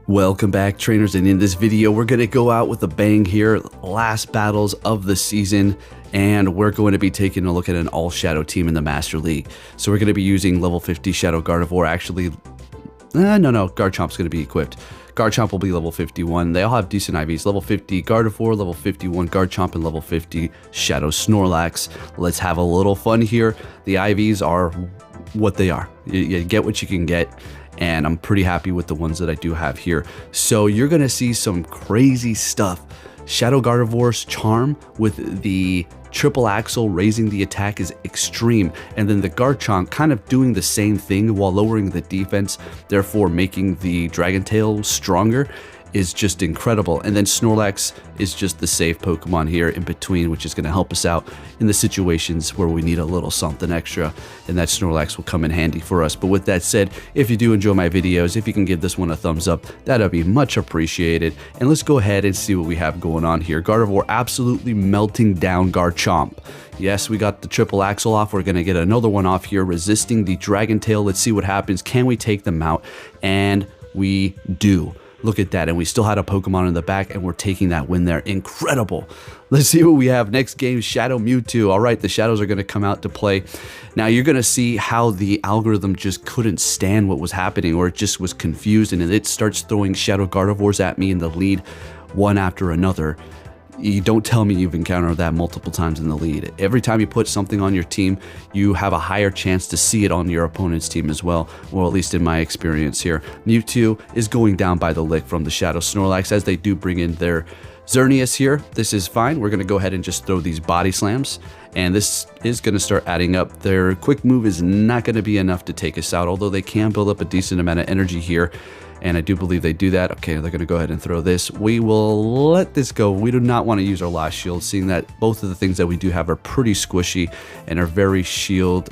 Welcome back, trainers, and in this video we're going to go out with a bang here, last battles of the season, and we're going to be taking a look at an all-shadow team in the Master League. So we're going to be using level 50 Shadow Gardevoir. Actually, no, Garchomp's going to be equipped. Garchomp will be level 51. They all have decent IVs. Level 50 Gardevoir, level 51 Garchomp, and level 50 Shadow Snorlax. Let's have a little fun here. The IVs are what they are. You get what you can get, and I'm pretty happy with the ones that I do have here. So you're gonna see some crazy stuff. Shadow Gardevoir's charm with the triple Axel raising the attack is extreme, and then the Garchomp kind of doing the same thing while lowering the defense, therefore making the Dragon Tail stronger, is just incredible. And then Snorlax is just the safe Pokemon here in between, which is going to help us out in the situations where we need a little something extra, and that Snorlax will come in handy for us. But with that said, if you do enjoy my videos, if you can give this one a thumbs up, that'd be much appreciated. And let's go ahead and see what we have going on here. Gardevoir absolutely melting down Garchomp. Yes, we got the triple Axel off. We're going to get another one off here, resisting the Dragon Tail. Let's see what happens. Can we take them out? And we do. Look at that, and we still had a Pokemon in the back, and we're taking that win there. Incredible. Let's see what we have next game. Shadow Mewtwo. All right, the shadows are going to come out to play. Now you're going to see how the algorithm just couldn't stand what was happening, or it just was confused, and it starts throwing Shadow Gardevoirs at me in the lead one after another. You don't tell me you've encountered that multiple times in the lead. Every time you put something on your team, you have a higher chance to see it on your opponent's team as well, or at least in my experience here. Mewtwo is going down by the lick from the Shadow Snorlax, as they do bring in their Xerneas here. This is fine. We're going to go ahead and just throw these body slams, and this is going to start adding up. Their quick move is not going to be enough to take us out, although they can build up a decent amount of energy here. And I do believe they do that. Okay, they're going to go ahead and throw this. We will let this go. We do not want to use our last shield, seeing that both of the things that we do have are pretty squishy and are very shield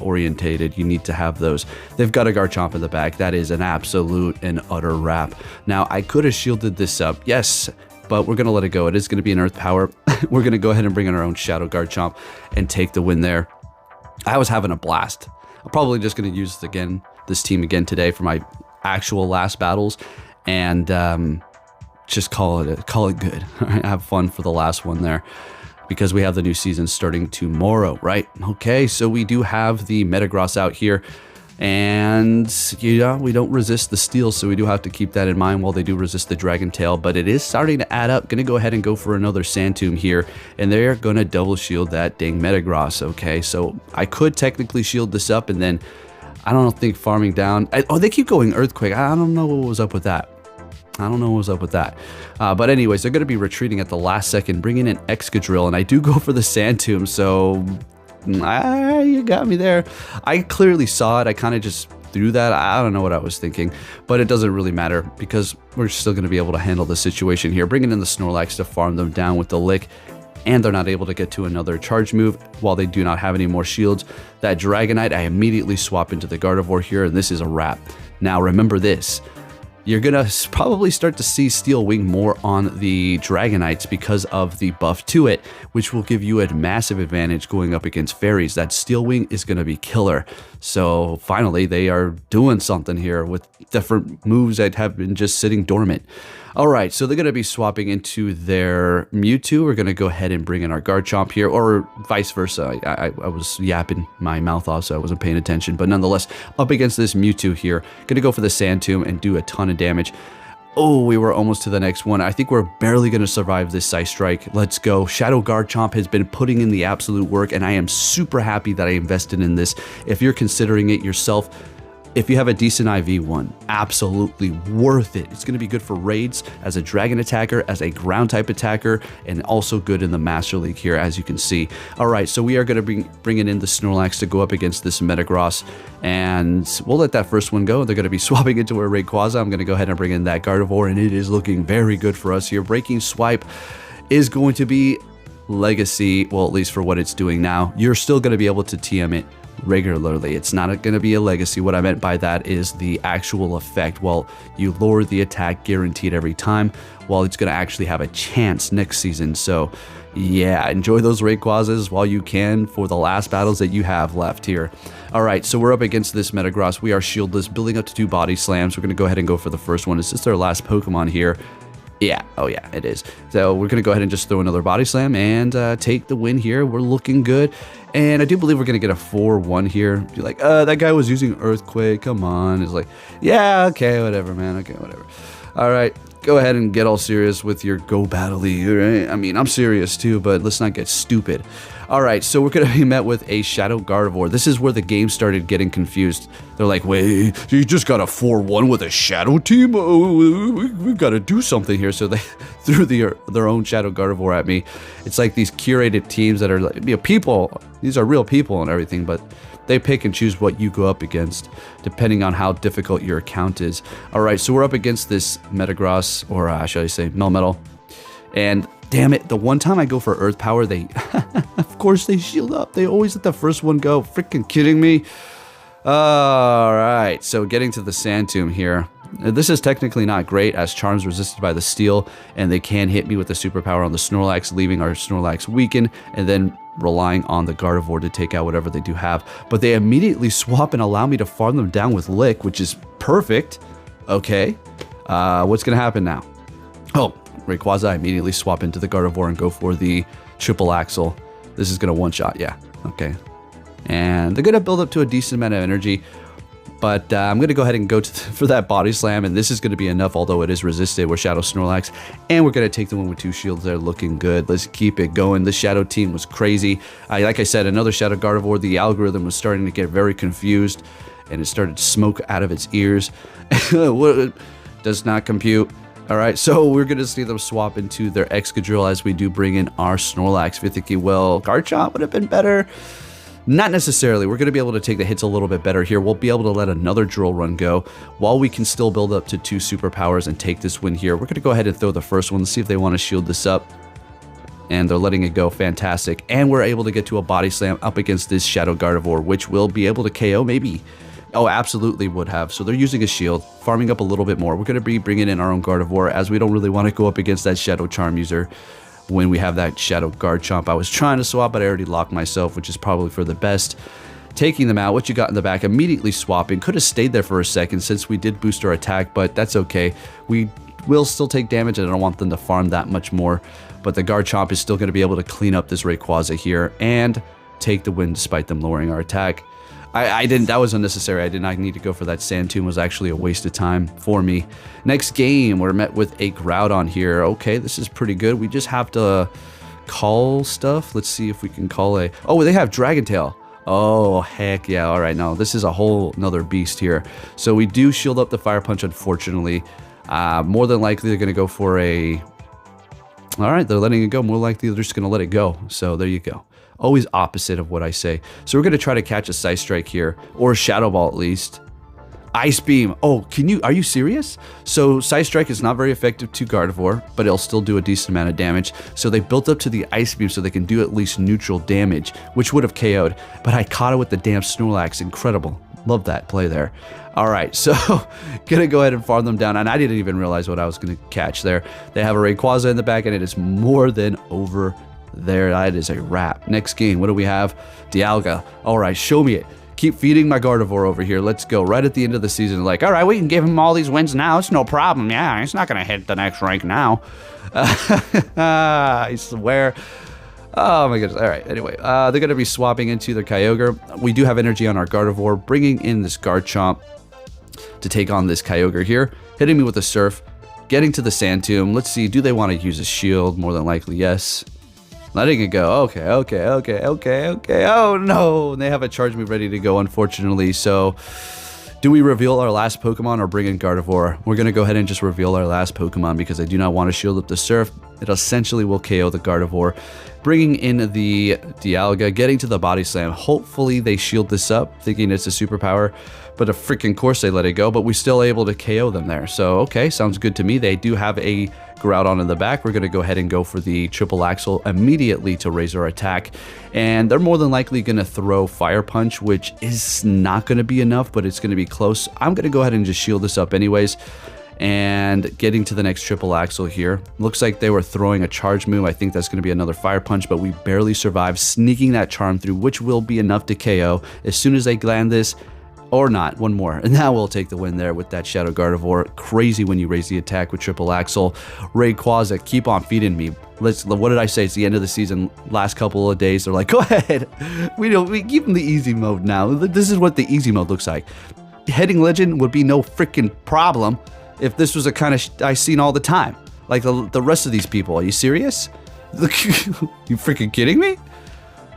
orientated. You need to have those. They've got a Garchomp in the back. That is an absolute and utter wrap. Now, I could have shielded this up. Yes, but we're going to let it go. It is going to be an Earth Power. We're going to go ahead and bring in our own Shadow Garchomp and take the win there. I was having a blast. I'm probably just going to use this team again today for my actual last battles, and just call it good. Have fun for the last one there, because we have the new season starting tomorrow, right? Okay, so we do have the Metagross out here, and yeah, we don't resist the steel, so we do have to keep that in mind while they do resist the Dragon Tail, but it is starting to add up. Gonna go ahead and go for another Sand Tomb here, and they're gonna double shield that dang Metagross. Okay, so I could technically shield this up, and then I don't think farming down. Oh, they keep going Earthquake. I don't know what was up with that. But anyways, they're going to be retreating at the last second, bringing in Excadrill, and I do go for the Sand Tomb, so you got me there. I clearly saw it. I kind of just threw that. I don't know what I was thinking, but it doesn't really matter, because we're still going to be able to handle the situation here, bringing in the Snorlax to farm them down with the Lick. And they're not able to get to another charge move while they do not have any more shields. That Dragonite, I immediately swap into the Gardevoir here, and this is a wrap. Now remember this, you're gonna probably start to see Steel Wing more on the Dragonites because of the buff to it, which will give you a massive advantage going up against fairies. That Steel Wing is gonna be killer. So finally, they are doing something here with different moves that have been just sitting dormant. All right, so they're going to be swapping into their Mewtwo. We're going to go ahead and bring in our Garchomp here, or vice versa. I was yapping my mouth off, so I wasn't paying attention. But nonetheless, up against this Mewtwo here, going to go for the Sand Tomb and do a ton of damage. Oh, we were almost to the next one. I think we're barely going to survive this Psy Strike. Let's go. Shadow Garchomp has been putting in the absolute work, and I am super happy that I invested in this. If you're considering it yourself, if you have a decent IV one, absolutely worth it. It's going to be good for raids, as a dragon attacker, as a ground type attacker, and also good in the Master League here, as you can see. All right, so we are going to be bringing in the Snorlax to go up against this Metagross, and we'll let that first one go. They're going to be swapping into a Rayquaza. I'm going to go ahead and bring in that Gardevoir, and it is looking very good for us here. Breaking Swipe is going to be legacy, well, at least for what it's doing now. You're still going to be able to TM it regularly. It's not going to be a legacy. What I meant by that is the actual effect. Well, you lower the attack guaranteed every time, while it's going to actually have a chance next season. So yeah, enjoy those Rayquazas while you can for the last battles that you have left here. All right, so we're up against this Metagross. We are shieldless, building up to 2 body slams. We're going to go ahead and go for the first one. Is this our last Pokemon here? Yeah, oh yeah, it is. So we're going to go ahead and just throw another body slam and take the win here. We're looking good. And I do believe we're going to get a 4-1 here. You're like, that guy was using Earthquake. Come on. It's like, yeah, okay, whatever, man. Okay, whatever. All right, go ahead and get all serious with your Go Battle League, right? I mean, I'm serious too, but let's not get stupid. All right, so we're going to be met with a Shadow Gardevoir. This is where the game started getting confused. They're like, wait, you just got a 4-1 with a Shadow team? Oh, we've got to do something here. So they threw their own Shadow Gardevoir at me. It's like these curated teams that are like, people. These are real people and everything, but they pick and choose what you go up against, depending on how difficult your account is. All right, so we're up against this Metagross, or should I say Melmetal. And damn it, the one time I go for Earth Power, they, of course, they shield up. They always let the first one go. Freaking kidding me? All right, so getting to the Sand Tomb here. This is technically not great, as Charm's resisted by the Steel, and they can hit me with the Superpower on the Snorlax, leaving our Snorlax weakened, and then relying on the Gardevoir to take out whatever they do have. But they immediately swap and allow me to farm them down with Lick, which is perfect. Okay, what's going to happen now? Oh, Rayquaza, I immediately swap into the Gardevoir and go for the triple Axel. This is going to one-shot, yeah, okay. And they're going to build up to a decent amount of energy. But I'm going to go ahead and go for that body slam, and this is going to be enough, although it is resisted with Shadow Snorlax. And we're going to take the one with 2 shields there, looking good. Let's keep it going. The Shadow team was crazy. Like I said, another Shadow Gardevoir. The algorithm was starting to get very confused, and it started to smoke out of its ears. Does not compute. All right, so we're going to see them swap into their Excadrill as we do bring in our Snorlax. If you're thinking, well, Garchomp would have been better. Not necessarily. We're going to be able to take the hits a little bit better here. We'll be able to let another drill run go while we can still build up to 2 superpowers and take this win here. We're going to go ahead and throw the first one. Let's see if they want to shield this up. And they're letting it go. Fantastic. And we're able to get to a body slam up against this Shadow Gardevoir, which will be able to KO maybe. Oh, absolutely would have. So they're using a shield, farming up a little bit more. We're going to be bringing in our own Gardevoir, as we don't really want to go up against that Shadow Charm user when we have that Shadow Garchomp. I was trying to swap, but I already locked myself, which is probably for the best. Taking them out, what you got in the back, immediately swapping. Could have stayed there for a second since we did boost our attack, but that's okay. We will still take damage, and I don't want them to farm that much more. But the Garchomp is still going to be able to clean up this Rayquaza here and take the win despite them lowering our attack. I didn't, that was unnecessary. I did not need to go for that. Sand Tomb was actually a waste of time for me. Next game, we're met with a Groudon here. Okay, this is pretty good. We just have to call stuff. Let's see if we can call a... Oh, they have Dragon Tail. Oh, heck yeah. All right, no, this is a whole nother beast here. So we do shield up the Fire Punch, unfortunately. More than likely, they're going to go for a... All right, they're letting it go. More likely, they're just going to let it go. So there you go. Always opposite of what I say. So we're going to try to catch a Psy Strike here, or a Shadow Ball at least. Ice Beam. Oh, are you serious? So Psy Strike is not very effective to Gardevoir, but it'll still do a decent amount of damage. So they built up to the Ice Beam so they can do at least neutral damage, which would have KO'd. But I caught it with the damn Snorlax. Incredible. Love that play there. All right, so gonna go ahead and farm them down, and I didn't even realize what I was gonna catch there. They have a Rayquaza in the back, and it is more than over there. That is a wrap. Next game, what do we have? Dialga. All right, show me it. Keep feeding my Gardevoir over here. Let's go. Right at the end of the season, like, all right, we can give him all these wins now. It's no problem. Yeah, it's not gonna hit the next rank now. I swear. Oh my goodness. All right. Anyway, they're going to be swapping into their Kyogre. We do have energy on our Gardevoir, bringing in this Garchomp to take on this Kyogre here. Hitting me with a Surf, getting to the Sand Tomb. Let's see. Do they want to use a shield? More than likely, yes. Letting it go. Okay. Oh no. They have a charge move ready to go, unfortunately. So do we reveal our last Pokemon or bring in Gardevoir? We're going to go ahead and just reveal our last Pokemon because I do not want to shield up the Surf. It essentially will KO the Gardevoir. Bringing in the Dialga, getting to the Body Slam. Hopefully they shield this up, thinking it's a superpower. But of freaking course they let it go, but we're still able to KO them there. So, okay, sounds good to me. They do have a Groudon in the back. We're going to go ahead and go for the triple Axel immediately to raise our attack. And they're more than likely going to throw Fire Punch, which is not going to be enough, but it's going to be close. I'm going to go ahead and just shield this up anyways. And getting to the next triple Axel here. Looks like they were throwing a charge move. I think that's going to be another Fire Punch, but we barely survived, sneaking that charm through, which will be enough to KO as soon as they land this. Or not, one more. And now we'll take the win there with that Shadow Gardevoir. Crazy when you raise the attack with triple Axel. Rayquaza, keep on feeding me. What did I say? It's the end of the season. Last couple of days, they're like, go ahead. We keep them the easy mode now. This is what the easy mode looks like. Hitting Legend would be no freaking problem if this was a kind of I seen all the time. Like the rest of these people. Are you serious? You freaking kidding me?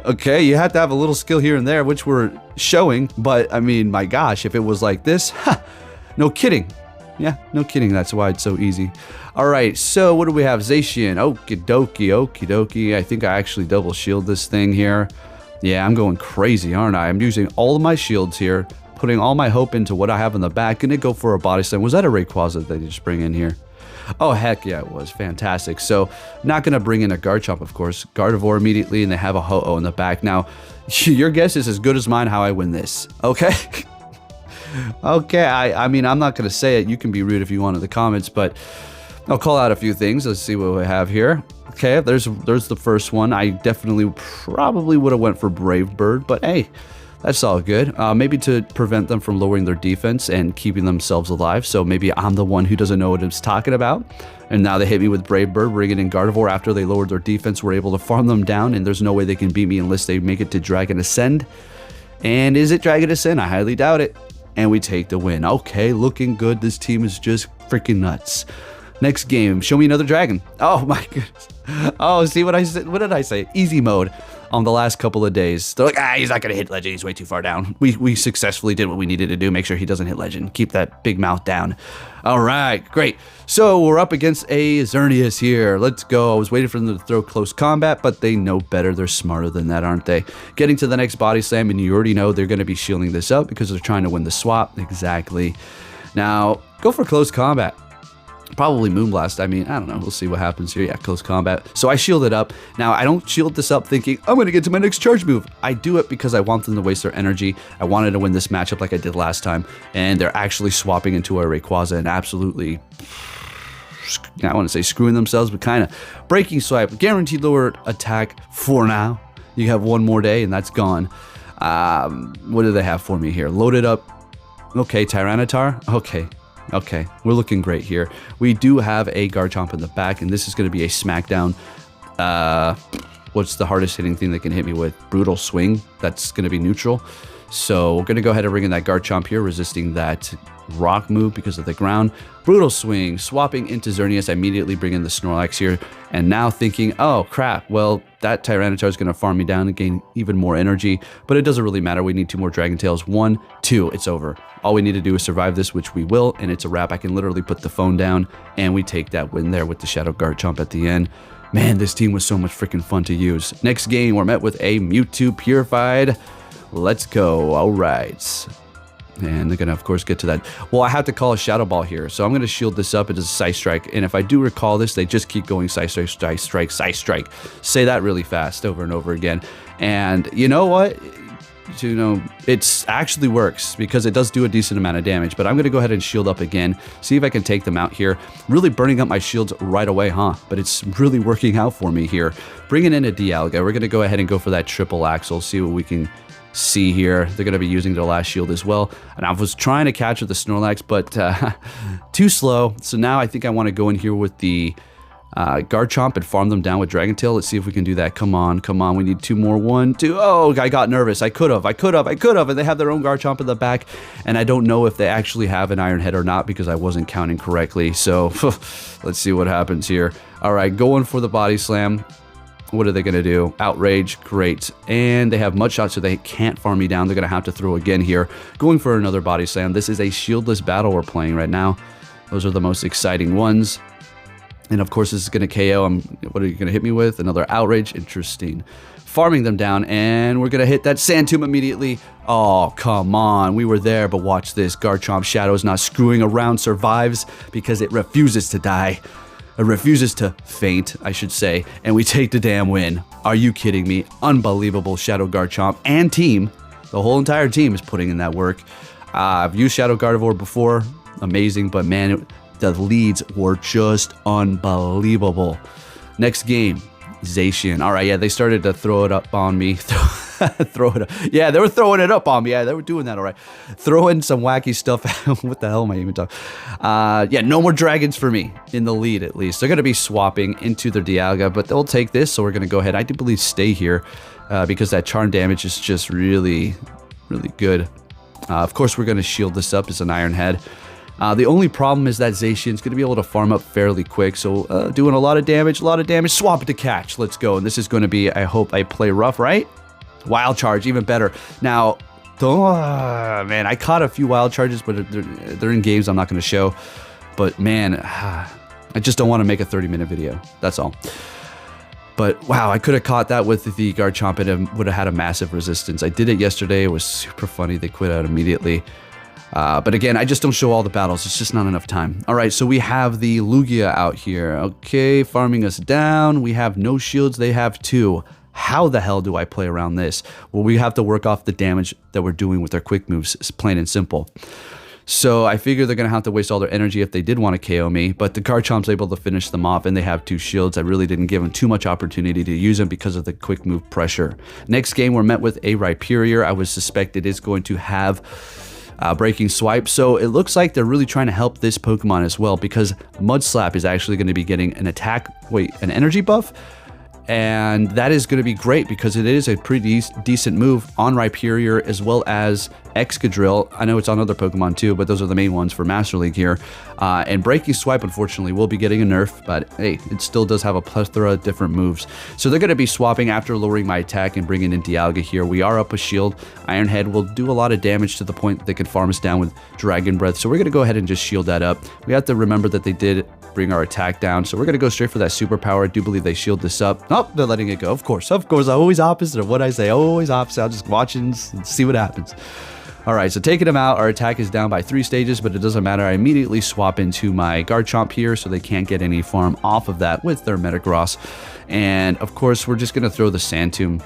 Okay, you have to have a little skill here and there, which we're showing, but I mean, my gosh, if it was like this, no kidding. Yeah, no kidding, that's why it's so easy. Alright, so what do we have? Zacian, okie dokie. I think I actually double shield this thing here. Yeah, I'm going crazy, aren't I? I'm using all of my shields here, putting all my hope into what I have in the back. Gonna go for a body slam. Was that a Rayquaza that they just bring in here? Oh, heck yeah, it was. Fantastic. So, not going to bring in a Garchomp, of course. Gardevoir immediately, and they have a Ho-Oh in the back. Now, your guess is as good as mine how I win this. Okay? Okay, I mean, I'm not going to say it. You can be rude if you want in the comments, but I'll call out a few things. Let's see what we have here. Okay, there's the first one. I definitely probably would have went for Brave Bird, but hey, that's all good. Maybe to prevent them from lowering their defense and keeping themselves alive. So maybe I'm the one who doesn't know what it's talking about. And now they hit me with Brave Bird, bringing in Gardevoir after they lowered their defense. We're able to farm them down, and there's no way they can beat me unless they make it to Dragon Ascend. And is it Dragon Ascend? I highly doubt it. And we take the win. Okay, looking good. This team is just freaking nuts. Next game, show me another dragon. Oh my goodness. Oh, see what I said? What did I say? Easy mode. On the last couple of days, they're like, he's not gonna hit Legend, he's way too far down. We successfully did what we needed to do, make sure he doesn't hit Legend. Keep that big mouth down. All right, great. So we're up against a Xerneas here. Let's go. I was waiting for them to throw close combat, but they know better. They're smarter than that, aren't they? Getting to the next body slam, and you already know they're gonna be shielding this up because they're trying to win the swap. Exactly. Now, go for close combat. Probably Moonblast. I mean, I don't know. We'll see what happens here. Yeah, close combat. So I shield it up. Now, I don't shield this up thinking, I'm going to get to my next charge move. I do it because I want them to waste their energy. I wanted to win this matchup like I did last time. And they're actually swapping into a Rayquaza and absolutely, I want to say screwing themselves, but kind of breaking swipe. Guaranteed lower attack for now. You have one more day and that's gone. What do they have for me here? Loaded up. Okay, Tyranitar. Okay, we're looking great here. We do have a Garchomp in the back, and this is going to be a smackdown. What's the hardest hitting thing they can hit me with? Brutal Swing. That's going to be neutral. So we're going to go ahead and bring in that Garchomp here, resisting that rock move because of the ground. Brutal Swing, swapping into Xerneas. I immediately bring in the Snorlax here, and now thinking, oh crap, well, that Tyranitar is going to farm me down and gain even more energy, but it doesn't really matter. We need 2 more Dragon Tails. 1, 2, it's over. All we need to do is survive this, which we will, and it's a wrap. I can literally put the phone down, and we take that win there with the Shadow Garchomp at the end. Man, this team was so much freaking fun to use. Next game, we're met with a Mewtwo Purified. Let's go. All right. And they're going to, of course, get to that. Well, I have to call a Shadow Ball here, so I'm going to shield this up. It is a Psy Strike, and if I do recall this, they just keep going Psy Strike, Psy Strike, Psy Strike. Say that really fast over and over again. And you know what? You know, it actually works because it does do a decent amount of damage, but I'm going to go ahead and shield up again, see if I can take them out here. Really burning up my shields right away, huh? But it's really working out for me here. Bringing in a Dialga. We're going to go ahead and go for that triple Axel, see what we can see here. They're going to be using their last shield as well. And I was trying to catch with the Snorlax, but too slow. So now I think I want to go in here with the Garchomp and farm them down with Dragon Tail. Let's see if we can do that. Come on, come on. We need 2 more. 1, 2. Oh, I got nervous. I could have. And they have their own Garchomp in the back. And I don't know if they actually have an Iron Head or not because I wasn't counting correctly. So let's see what happens here. All right, going for the Body Slam. What are they going to do? Outrage. Great. And they have Mud Shot, so they can't farm me down. They're going to have to throw again here. Going for another Body Slam. This is a shieldless battle we're playing right now. Those are the most exciting ones. And of course, this is going to KO. What are you going to hit me with? Another Outrage. Interesting. Farming them down, and we're going to hit that Sand Tomb immediately. Oh, come on. We were there, but watch this. Garchomp Shadow is not screwing around, survives because it refuses to die. refuses to faint, I should say, and we take the damn win. Are you kidding me? Unbelievable Shadow Garchomp and team. The whole entire team is putting in that work. I've used Shadow Gardevoir before. Amazing, but man, the leads were just unbelievable. Next game, Zacian. All right, yeah, they started to throw it up on me. Throw it up. Yeah, they were throwing it up on me. Yeah, they were doing that all right. Throwing some wacky stuff. What the hell am I even talking? Yeah, no more dragons for me in the lead, at least. They're going to be swapping into their Dialga, but they'll take this, so we're going to go ahead. I do believe stay here because that charm damage is just really, really good. Of course, we're going to shield this up as an Iron Head. The only problem is that Zacian's going to be able to farm up fairly quick, so doing a lot of damage, swap it to catch, let's go. And this is going to be, I hope I play rough, right? Wild Charge, even better. Now, man, I caught a few Wild Charges, but they're in games I'm not going to show. But man, I just don't want to make a 30-minute video, that's all. But wow, I could have caught that with the Garchomp and it would have had a massive resistance. I did it yesterday, it was super funny, they quit out immediately. But again, I just don't show all the battles. It's just not enough time. All right, so we have the Lugia out here. Okay, farming us down. We have no shields. They have 2. How the hell do I play around this? Well, we have to work off the damage that we're doing with our quick moves. It's plain and simple. So I figure they're going to have to waste all their energy if they did want to KO me. But the Garchomp's able to finish them off, and they have 2 shields. I really didn't give them too much opportunity to use them because of the quick move pressure. Next game, we're met with a Rhyperior. I would suspect it is going to have breaking swipe, so it looks like they're really trying to help this Pokemon as well, because Mud Slap is actually going to be getting an an energy buff, and that is going to be great because it is a pretty decent move on Rhyperior as well as Excadrill. I know it's on other Pokemon too, but those are the main ones for Master League here. And Breaking Swipe, unfortunately, will be getting a nerf, but hey, it still does have a plethora of different moves. So they're going to be swapping after lowering my attack and bringing in Dialga here. We are up a shield. Iron Head will do a lot of damage to the point that they can farm us down with Dragon Breath. So we're going to go ahead and just shield that up. We have to remember that they did bring our attack down, so we're going to go straight for that superpower. I do believe they shield this up. Oh, they're letting it go. Of course, always opposite of what I say. Always opposite. I'll just watch and see what happens. All right, so taking them out, our attack is down by 3 stages, but it doesn't matter. I immediately swap into my Garchomp here, so they can't get any farm off of that with their Metagross. And of course, we're just going to throw the Sand Tomb.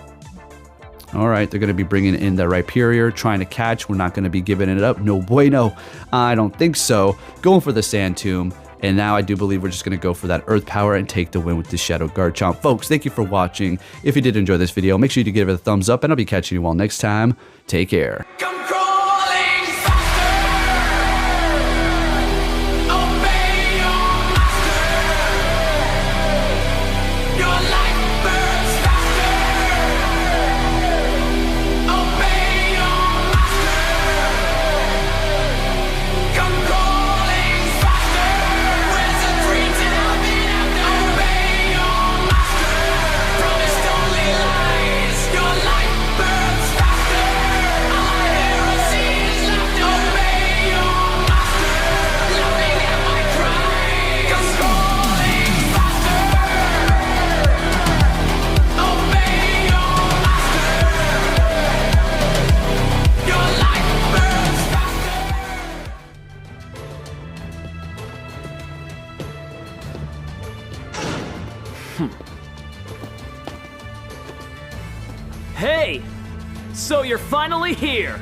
All right, they're going to be bringing in the Rhyperior, trying to catch. We're not going to be giving it up. No bueno. I don't think so. Going for the Sand Tomb. And now I do believe we're just going to go for that Earth Power and take the win with the Shadow Garchomp. Folks, thank you for watching. If you did enjoy this video, make sure you give it a thumbs up, and I'll be catching you all next time. Take care. Hey! So you're finally here!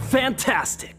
Fantastic!